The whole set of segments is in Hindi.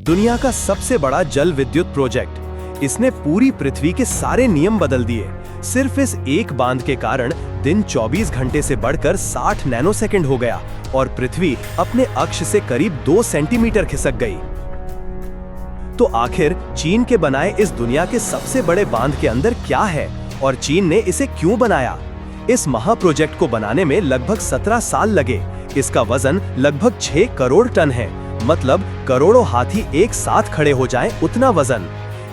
दुनिया का सबसे बड़ा जल विद्युत प्रोजेक्ट। इसने पूरी पृथ्वी के सारे नियम बदल दिए। सिर्फ इस एक बांध के कारण दिन 24 घंटे से बढ़कर 60 नैनोसेकंड हो गया और पृथ्वी अपने अक्ष से करीब 2 सेंटीमीटर खिसक गई। तो आखिर चीन के बनाए इस दुनिया के सबसे बड़े बांध के अंदर क्या है और चीन ने इसे क्यों बनाया? इस महा प्रोजेक्ट को बनाने में लगभग 17 साल लगे। इसका वजन लगभग 6 करोड़ टन है, मतलब करोड़ों हाथी एक साथ खड़े हो जाएं उतना वजन।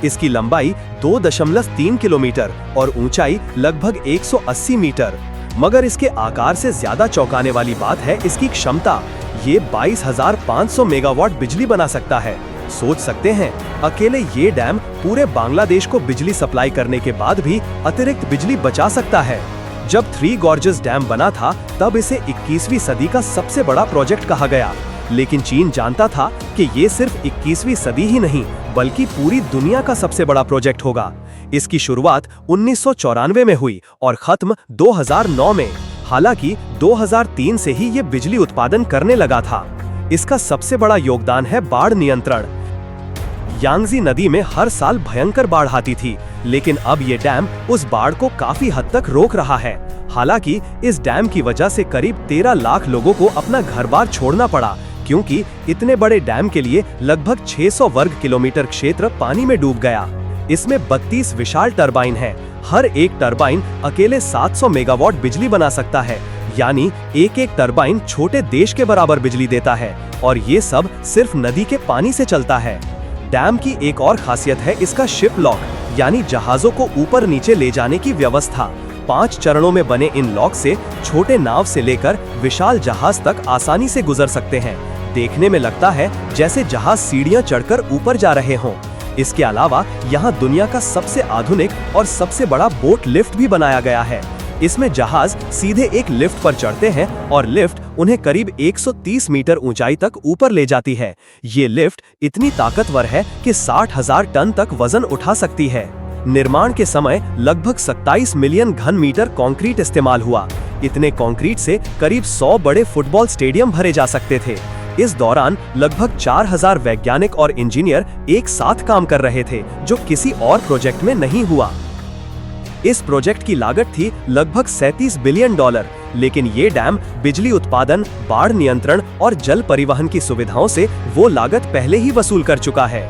इसकी लंबाई 2.3 किलोमीटर और ऊंचाई लगभग 180 मीटर। मगर इसके आकार से ज्यादा चौंकाने वाली बात है इसकी क्षमता। ये 22,500 मेगावाट बिजली बना सकता है। सोच सकते हैं, अकेले ये डैम पूरे बांग्लादेश को बिजली सप्लाई करने के बाद भी अतिरिक्त बिजली बचा सकता है। जब थ्री गॉर्जेस डैम बना था तब इसे 21वीं सदी का सबसे बड़ा प्रोजेक्ट कहा गया, लेकिन चीन जानता था कि ये सिर्फ 21वीं सदी ही नहीं बल्कि पूरी दुनिया का सबसे बड़ा प्रोजेक्ट होगा। इसकी शुरुआत 1994 में हुई और खत्म 2009 में। हालांकि 2003 से ही ये बिजली उत्पादन करने लगा था। इसका सबसे बड़ा योगदान है बाढ़ नियंत्रण। यांगजी नदी में हर साल भयंकर बाढ़ आती थी, लेकिन अब ये डैम उस बाढ़ को काफी हद तक रोक रहा है। हालांकि इस डैम की वजह से करीब 13 लाख लोगों को अपना घर-बार छोड़ना पड़ा, क्योंकि इतने बड़े डैम के लिए लगभग 600 वर्ग किलोमीटर क्षेत्र पानी में डूब गया। इसमें 32 विशाल टरबाइन हैं। हर एक टरबाइन अकेले 700 मेगावाट बिजली बना सकता है, यानी एक टरबाइन छोटे देश के बराबर बिजली देता है, और ये सब सिर्फ नदी के पानी से चलता है। डैम की एक और खासियत है इसका शिप लॉक, यानी जहाजों को ऊपर नीचे ले जाने की व्यवस्था। 5 चरणों में बने इन लॉक से छोटे नाव से लेकर विशाल जहाज तक आसानी से गुजर सकते हैं। देखने में लगता है जैसे जहाज सीढ़ियां चढ़कर ऊपर जा रहे हों। इसके अलावा यहाँ दुनिया का सबसे आधुनिक और सबसे बड़ा बोट लिफ्ट भी बनाया गया है। इसमें जहाज सीधे एक लिफ्ट पर चढ़ते हैं और लिफ्ट उन्हें करीब 130 मीटर ऊंचाई तक ऊपर ले जाती है। ये लिफ्ट इतनी ताकतवर है कि 60,000 टन तक वजन उठा सकती है। निर्माण के समय लगभग 27 मिलियन घन मीटर कंक्रीट इस्तेमाल हुआ। इतने कंक्रीट से करीब 100 बड़े फुटबॉल स्टेडियम भरे जा सकते थे। इस दौरान लगभग 4000 वैज्ञानिक और इंजीनियर एक साथ काम कर रहे थे, जो किसी और प्रोजेक्ट में नहीं हुआ। इस प्रोजेक्ट की लागत थी लगभग $37 बिलियन, लेकिन ये डैम बिजली उत्पादन, बाढ़ नियंत्रण और जल परिवहन की सुविधाओं से वो लागत पहले ही वसूल कर चुका है।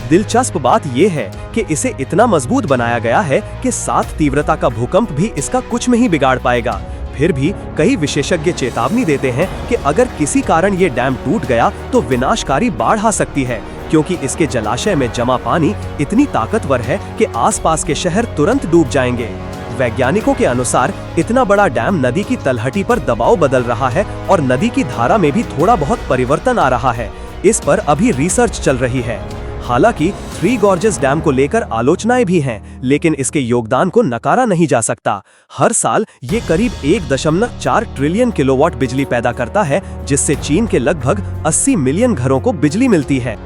दिलचस्प बात यह है कि इसे इतना मजबूत बनाया गया है कि 7 तीव्रता का भूकंप भी इसका कुछ नहीं बिगाड़ पाएगा। फिर भी कई विशेषज्ञ चेतावनी देते हैं कि अगर किसी कारण ये डैम टूट गया तो विनाशकारी बाढ़ आ सकती है, क्योंकि इसके जलाशय में जमा पानी इतनी ताकतवर है कि आसपास के शहर तुरंत डूब जाएंगे। वैज्ञानिकों के अनुसार इतना बड़ा डैम नदी की तलहटी पर दबाव बदल रहा है और नदी की धारा में भी थोड़ा बहुत परिवर्तन आ रहा है। इस पर अभी रिसर्च चल रही है। हालांकि थ्री गॉर्जेस डैम को लेकर आलोचनाएं भी हैं, लेकिन इसके योगदान को नकारा नहीं जा सकता। हर साल ये करीब 1.4 ट्रिलियन किलोवाट बिजली पैदा करता है, जिससे चीन के लगभग 80 मिलियन घरों को बिजली मिलती है।